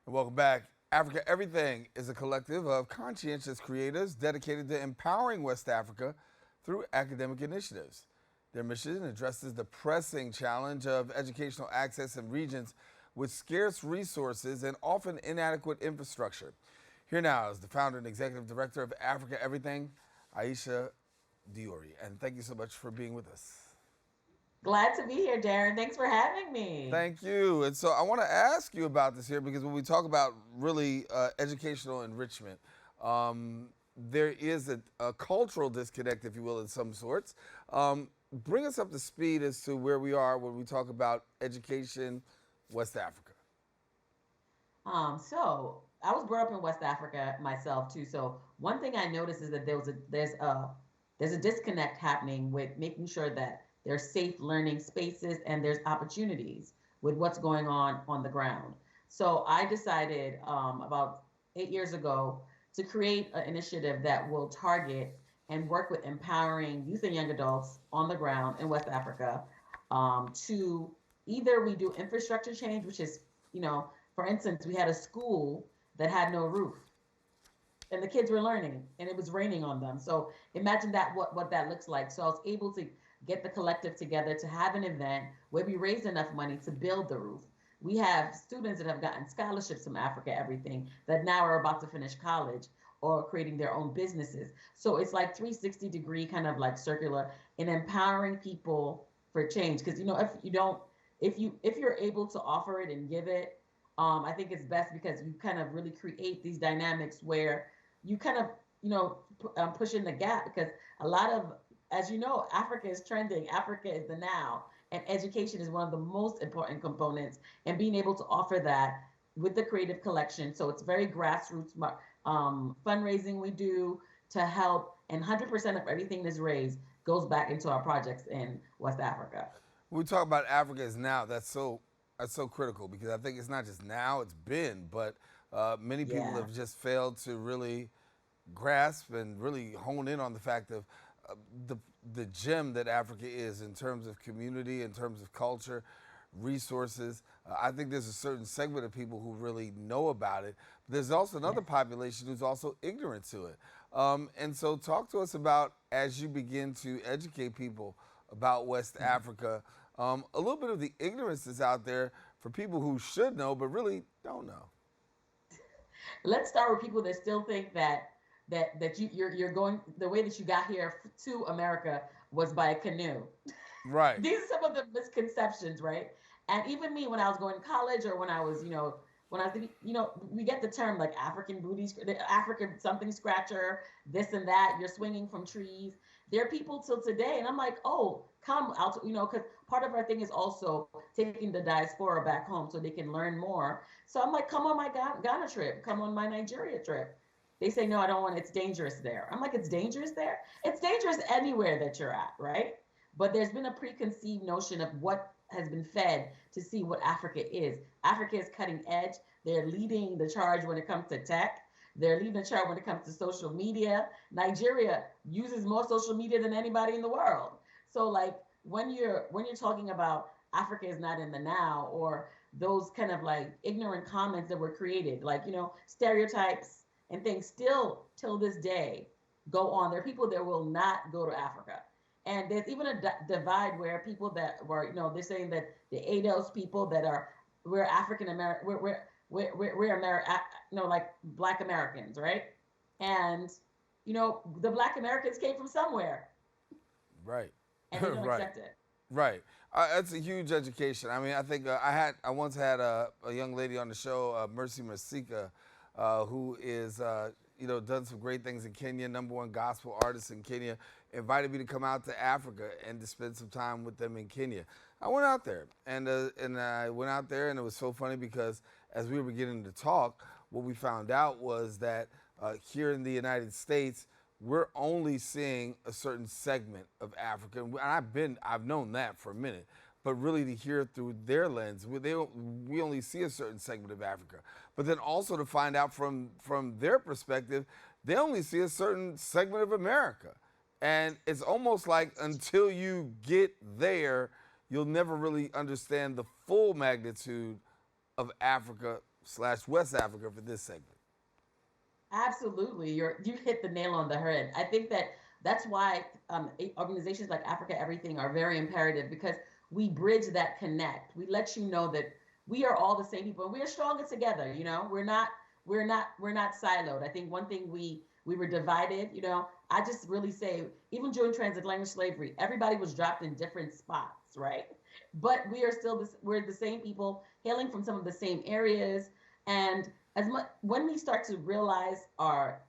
And welcome back. Africa Everything is a collective of conscientious creators dedicated to empowering West Africa through academic initiatives. Their mission addresses the pressing challenge of educational access in regions with scarce resources and often inadequate infrastructure. Here now is the founder and executive director of Africa Everything, Aisha Diori. And thank you so much for being with us. Glad to be here, Daren. Thanks for having me. Thank you. And so I want to ask you about this here because when we talk about really educational enrichment, there is a cultural disconnect, if you will, in some sorts. Bring us up to speed as to where we are when we talk about education, West Africa. So I was brought up in West Africa myself too. So one thing I noticed is that there's a disconnect happening with making sure that there's safe learning spaces and there's opportunities with what's going on the ground. So I decided about 8 years ago to create an initiative that will target and work with empowering youth and young adults on the ground in West Africa to either we do infrastructure change, which is, for instance, we had a school that had no roof and the kids were learning and it was raining on them. So imagine that what that looks like. So I was able to get the collective together to have an event where we raised enough money to build the roof. We have students that have gotten scholarships from Africa Everything that now are about to finish college or creating their own businesses. So it's like 360-degree kind of like circular in empowering people for change. Because if you're able to offer it and give it, I think it's best because you kind of really create these dynamics where you kind of push in the gap, because a lot of, as you know, Africa is trending. Africa is the now, and education is one of the most important components. And being able to offer that with the creative collection, so it's very grassroots fundraising we do to help, and 100% of everything that's raised goes back into our projects in West Africa. When we talk about Africa as now, that's so critical because I think it's not just now, it's been, but many people Yeah. have just failed to really grasp and really hone in on the fact of the gem that Africa is in terms of community, in terms of culture, resources. I think there's a certain segment of people who really know about it. But there's also another population who's also ignorant to it. And so talk to us about, as you begin to educate people about West Africa, a little bit of the ignorance that's out there for people who should know but really don't know. Let's start with people that still think that you're going, the way that you got here to America was by a canoe. Right. These are some of the misconceptions, right? And even me, when I was going to college, or when I was, we get the term like African booty, the African something scratcher, this and that. You're swinging from trees. There are people till today, and I'm like, oh, come out, because part of our thing is also taking the diaspora back home so they can learn more. So I'm like, come on my Ghana trip, come on my Nigeria trip. They say, no, I don't want it. It's dangerous there. I'm like, it's dangerous there? It's dangerous anywhere that you're at, right? But there's been a preconceived notion of what has been fed to see what Africa is. Africa is cutting edge. They're leading the charge when it comes to tech. They're leading the charge when it comes to social media. Nigeria uses more social media than anybody in the world. So like when you're talking about Africa is not in the now, or those kind of like ignorant comments that were created, like, stereotypes and things still till this day go on. There are people that will not go to Africa. And there's even a divide where people that were, they're saying that the ADOS people that are, we're African American, we're American, like Black Americans, right? And, the Black Americans came from somewhere. Right. And they don't Right. accept it. Right. That's a huge education. I mean, I think I once had a young lady on the show, Mercy Masika, who is, done some great things in Kenya, #1 gospel artist in Kenya, invited me to come out to Africa and to spend some time with them in Kenya. I went out there, and I went out there, and it was so funny because as we were beginning to talk, what we found out was that here in the United States, we're only seeing a certain segment of Africa, and I've known that for a minute. But really to hear through their lens, we only see a certain segment of Africa. But then also to find out from their perspective, they only see a certain segment of America. And it's almost like until you get there, you'll never really understand the full magnitude of Africa West Africa for this segment. Absolutely, you hit the nail on the head. I think that's why organizations like Africa Everything are very imperative because we bridge that connect. We let you know that we are all the same people and we are stronger together. You know, we're not siloed. I think one thing we were divided. You know, I just really say even during transatlantic slavery, everybody was dropped in different spots, right? But we are still we're the same people hailing from some of the same areas and as much when we start to realize our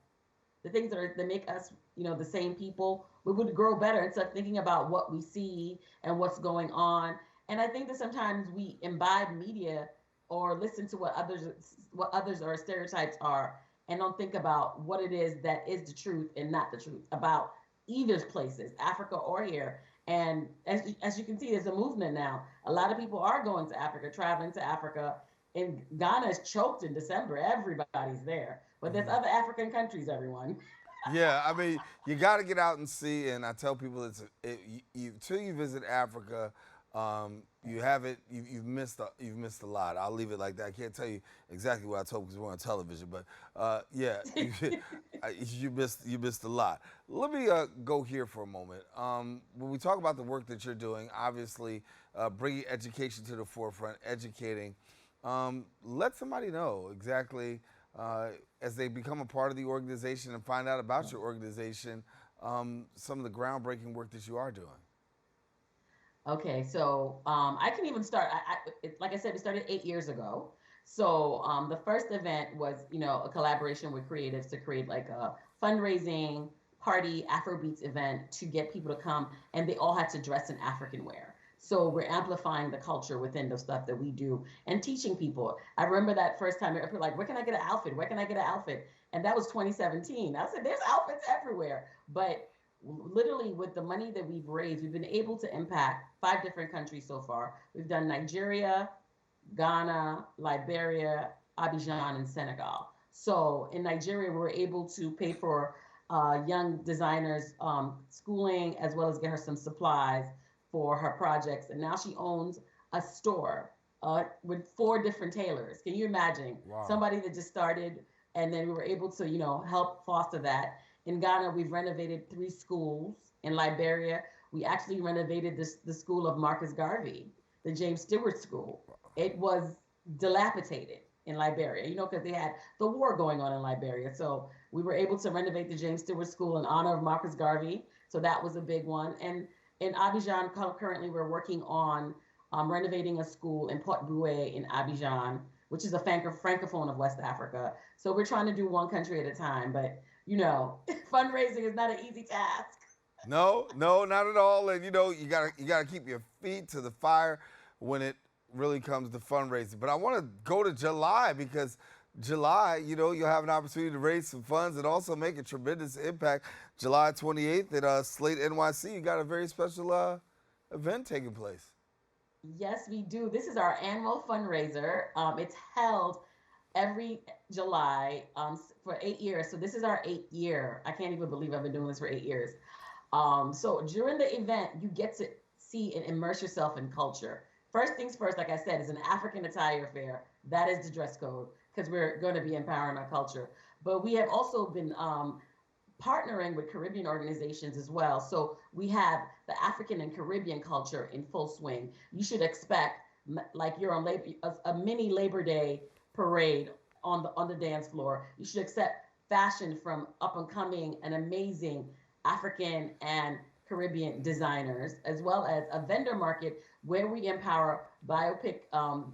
the things that make us the same people, we would grow better and start thinking about what we see and what's going on. And I think that sometimes we imbibe media or listen to what others or stereotypes are and don't think about what it is that is the truth and not the truth about either places, Africa or here. And as you can see, there's a movement now. A lot of people are going to Africa, traveling to Africa, and Ghana is choked in December. Everybody's there, but there's other African countries. Everyone. Yeah, I mean, you got to get out and see. And I tell people, till you visit Africa, you haven't, you've missed a lot. I'll leave it like that. I can't tell you exactly what I told because we're on television, but yeah, you missed a lot. Let me go here for a moment. When we talk about the work that you're doing, obviously bringing education to the forefront, educating. Let somebody know exactly as they become a part of the organization and find out about your organization, some of the groundbreaking work that you are doing. Okay, so I can even start. Like I said, we started 8 years ago. So the first event was, a collaboration with creatives to create like a fundraising party Afrobeats event to get people to come, and they all had to dress in African wear. So we're amplifying the culture within the stuff that we do and teaching people. I remember that first time, people were like, where can I get an outfit? Where can I get an outfit? And that was 2017. I said, there's outfits everywhere. But literally with the money that we've raised, we've been able to impact 5 different countries so far. We've done Nigeria, Ghana, Liberia, Abidjan, and Senegal. So in Nigeria, we were able to pay for young designers schooling as well as get her some supplies for her projects. And now she owns a store with 4 different tailors. Can you imagine? Wow. Somebody that just started, and then we were able to, help foster that. In Ghana, we've renovated 3 schools. In Liberia, we actually renovated the school of Marcus Garvey, the James Stewart School. It was dilapidated in Liberia, because they had the war going on in Liberia. So we were able to renovate the James Stewart School in honor of Marcus Garvey. So that was a big one. And in Abidjan, currently we're working on renovating a school in Port Boué in Abidjan, which is a francophone of West Africa. So we're trying to do one country at a time, but fundraising is not an easy task. No, not at all. And you gotta keep your feet to the fire when it really comes to fundraising. But I want to go to July because July, you'll have an opportunity to raise some funds and also make a tremendous impact. July 28th at Slate NYC, you got a very special event taking place. Yes, we do. This is our annual fundraiser. It's held every July for 8 years. So this is our 8th year. I can't even believe I've been doing this for 8 years. So during the event, you get to see and immerse yourself in culture. First things first, like I said, is an African attire fair. That is the dress code because we're going to be empowering our culture. But we have also been partnering with Caribbean organizations as well. So we have the African and Caribbean culture in full swing. You should expect, like you're on a mini Labor Day parade on the dance floor. You should expect fashion from up and coming and amazing African and Caribbean designers, as well as a vendor market where we empower biopic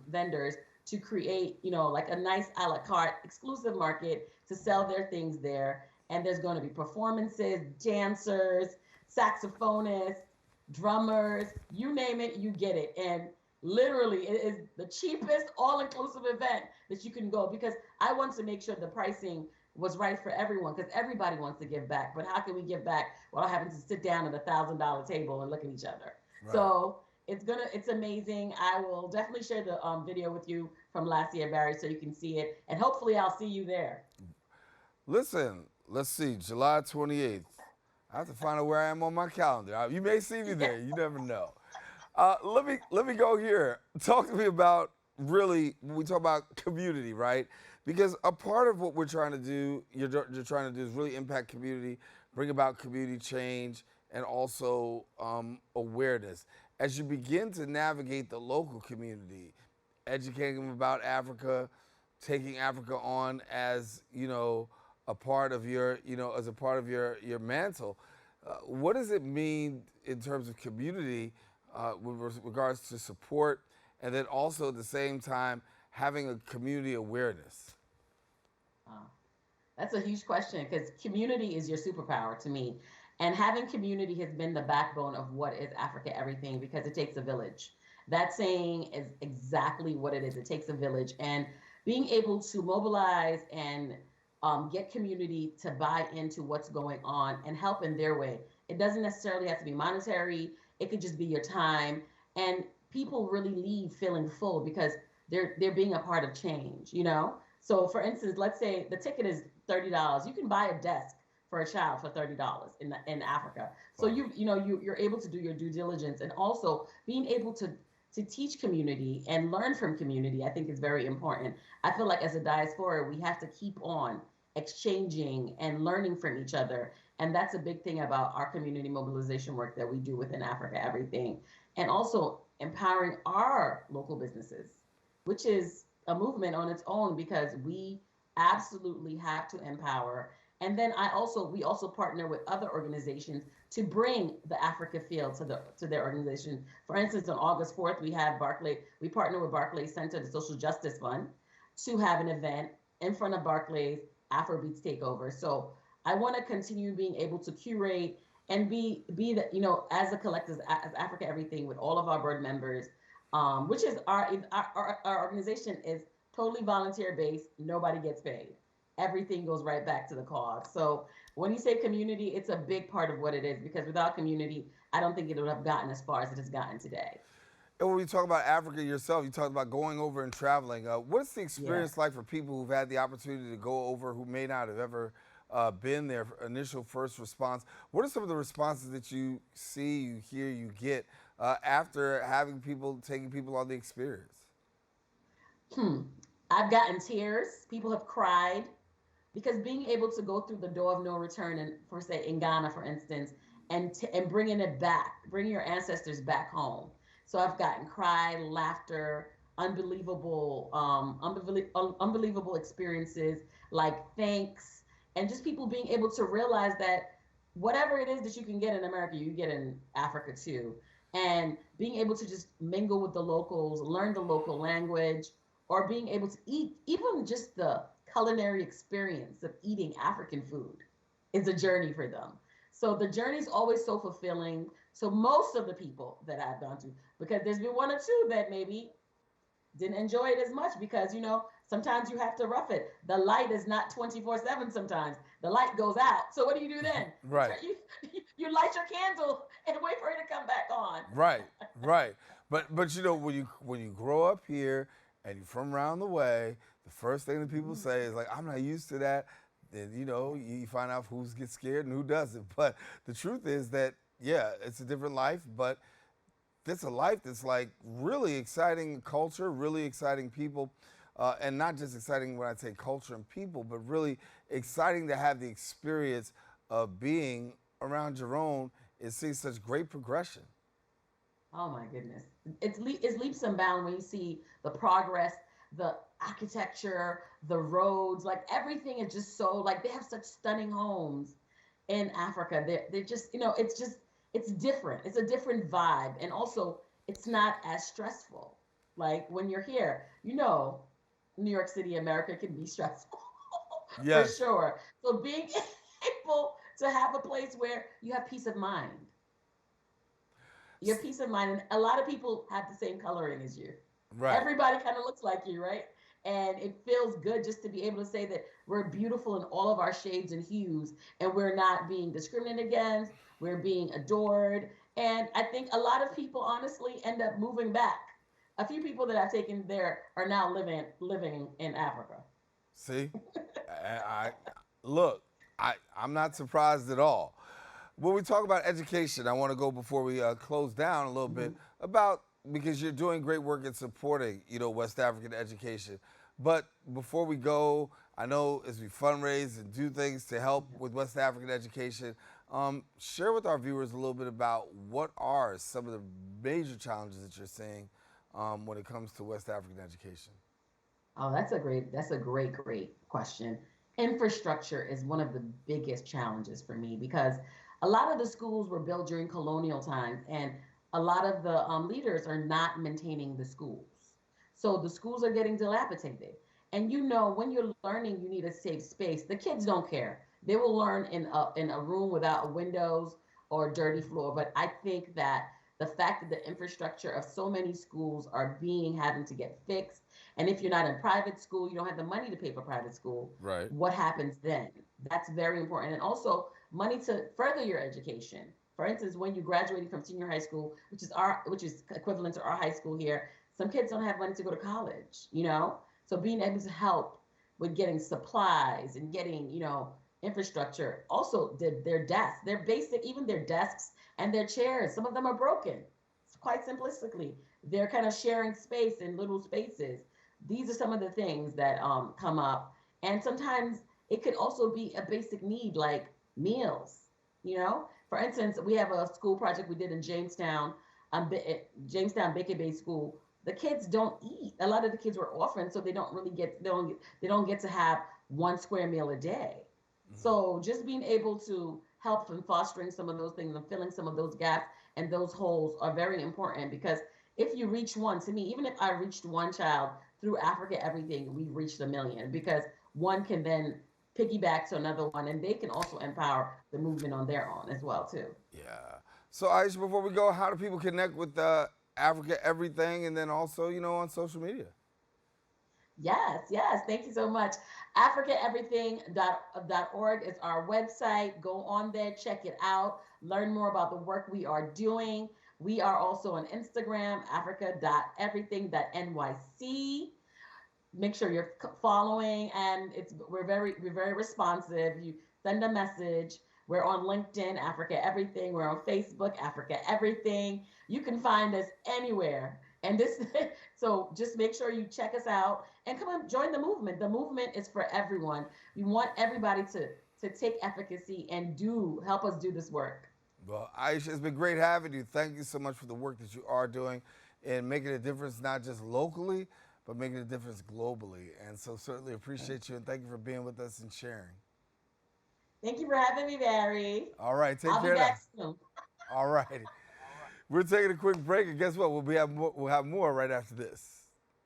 vendors to create, like a nice a la carte exclusive market to sell their things there. And there's going to be performances, dancers, saxophonists, drummers, you name it, you get it. And literally, it is the cheapest all-inclusive event that you can go because I want to make sure the pricing was right for everyone because everybody wants to give back. But how can we give back without having to sit down at $1,000 table and look at each other? Right. So it's amazing. I will definitely share the video with you from last year, Barry, so you can see it. And hopefully I'll see you there. Listen, let's see, July 28th. I have to find out where I am on my calendar. You may see me there. You never know. Let me go here. Talk to me about really, when we talk about community, right? Because a part of what we're trying to do, you're trying to do is really impact community, bring about community change, and also awareness. As you begin to navigate the local community, educating them about Africa, taking Africa on as, a part of your, as a part of your mantle, what does it mean in terms of community with regards to support, and then also at the same time having a community awareness? Wow. That's a huge question because community is your superpower to me. And having community has been the backbone of what is Africa Everything because it takes a village. That saying is exactly what it is. It takes a village. And being able to mobilize and get community to buy into what's going on and help in their way. It doesn't necessarily have to be monetary, it could just be your time. And people really leave feeling full because they're being a part of change, you know? So for instance, let's say the ticket is $30. You can buy a desk for a child for $30 in Africa. So Wow. you're able to do your due diligence and also being able to teach community and learn from community, I think is very important. I feel like as a diaspora, we have to keep on exchanging and learning from each other. And that's a big thing about our community mobilization work that we do within Africa Everything. And also empowering our local businesses, which is a movement on its own because we absolutely have to empower. And then we also partner with other organizations to bring the Africa feel to their organization. For instance, on August 4th, we partner with Barclays Center, the Social Justice Fund, to have an event in front of Barclays Afrobeats Takeover. So I want to continue being able to curate and be the, as a collective, as Africa Everything with all of our board members, which is our organization is totally volunteer based. Nobody gets paid. Everything goes right back to the cause. So when you say community, it's a big part of what it is because without community, I don't think it would have gotten as far as it has gotten today. And when you talk about Africa yourself, you talked about going over and traveling. What's the Yeah. experience like for people who've had the opportunity to go over who may not have ever been there, initial first response? What are some of the responses that you see, you hear, you get after taking people on the experience? Hmm. I've gotten tears. People have cried because being able to go through the door of no return and for say in Ghana, for instance, and bringing it back, bringing your ancestors back home. So I've gotten cry, laughter, unbelievable experiences like thanks, and just people being able to realize that whatever it is that you can get in America, you get in Africa too. And being able to just mingle with the locals, learn the local language, or being able to eat, even just the culinary experience of eating African food is a journey for them. So the journey is always so fulfilling. So most of the people that I've gone to, because there's been one or two that maybe didn't enjoy it as much because sometimes you have to rough it. The light is not 24/7 sometimes. The light goes out. So what do you do then? Right. You light your candle and wait for it to come back on. Right, right. But when you grow up here and you're from around the way, the first thing that people say is like, I'm not used to that. Then you find out who gets scared and who doesn't. But the truth is that yeah, it's a different life, but it's a life that's like really exciting culture, really exciting people, and not just exciting when I say culture and people, but really exciting to have the experience of being around your own and see such great progression. Oh my goodness. It's leaps and bounds when you see the progress, the architecture, the roads, like everything is just so like they have such stunning homes in Africa. They're just, it's different. It's a different vibe. And also it's not as stressful. Like when you're here, New York City, America can be stressful for Yes. sure. So being able to have a place where you have peace of mind, your peace of mind. And a lot of people have the same coloring as you. Right. Everybody kind of looks like you, right? And it feels good just to be able to say that we're beautiful in all of our shades and hues, and we're not being discriminated against, we're being adored. And I think a lot of people honestly end up moving back. A few people that I've taken there are now living in Africa. See, I look. I'm not surprised at all. When we talk about education, I want to go before we close down a little bit about because you're doing great work in supporting, West African education. But before we go, I know as we fundraise and do things to help with West African education, share with our viewers a little bit about what are some of the major challenges that you're seeing when it comes to West African education. Oh, that's a great question. Infrastructure is one of the biggest challenges for me because a lot of the schools were built during colonial times, and a lot of the leaders are not maintaining the schools. So the schools are getting dilapidated. And when you're learning, you need a safe space. The kids don't care. They will learn in a room without windows or dirty floor. But I think that the fact that the infrastructure of so many schools are having to get fixed, and if you're not in private school, you don't have the money to pay for private school. Right. What happens then? That's very important. And also money to further your education. For instance, when you graduated from senior high school, which is equivalent to our high school here, some kids don't have money to go to college. So being able to help with getting supplies and getting, infrastructure. Also, their desks, even their desks and their chairs, some of them are broken. Quite simplistically, they're kind of sharing space in little spaces. These are some of the things that come up. And sometimes it could also be a basic need like meals. For instance, we have a school project we did in Jamestown, Baker Bay School. The kids don't eat. A lot of the kids were orphans, so they don't get to have one square meal a day. So just being able to help in fostering some of those things and filling some of those gaps and those holes are very important, because if you reach one, to me, even if I reached one child through Africa Everything, we've reached 1 million, because one can then piggyback to another one, and they can also empower the movement on their own as well too. Yeah. So Aisha, before we go, how do people connect with Africa Everything, and then also, on social media? Yes. Thank you so much. AfricaEverything.org is our website. Go on there, check it out, learn more about the work we are doing. We are also on Instagram, africa.everything.nyc. Make sure you're following, and we're very responsive. You send a message. We're on LinkedIn, Africa Everything. We're on Facebook, Africa Everything. You can find us anywhere. And so just make sure you check us out and come and join the movement. The movement is for everyone. We want everybody to take efficacy and help us do this work. Well, Aisha, it's been great having you. Thank you so much for the work that you are doing in making a difference, not just locally, but making a difference globally. And so certainly appreciate you, and thank you for being with us and sharing. Thank you for having me, Barry. All right, take care. I'll be back soon. All righty. We're taking a quick break, and guess what? We'll have more right after this.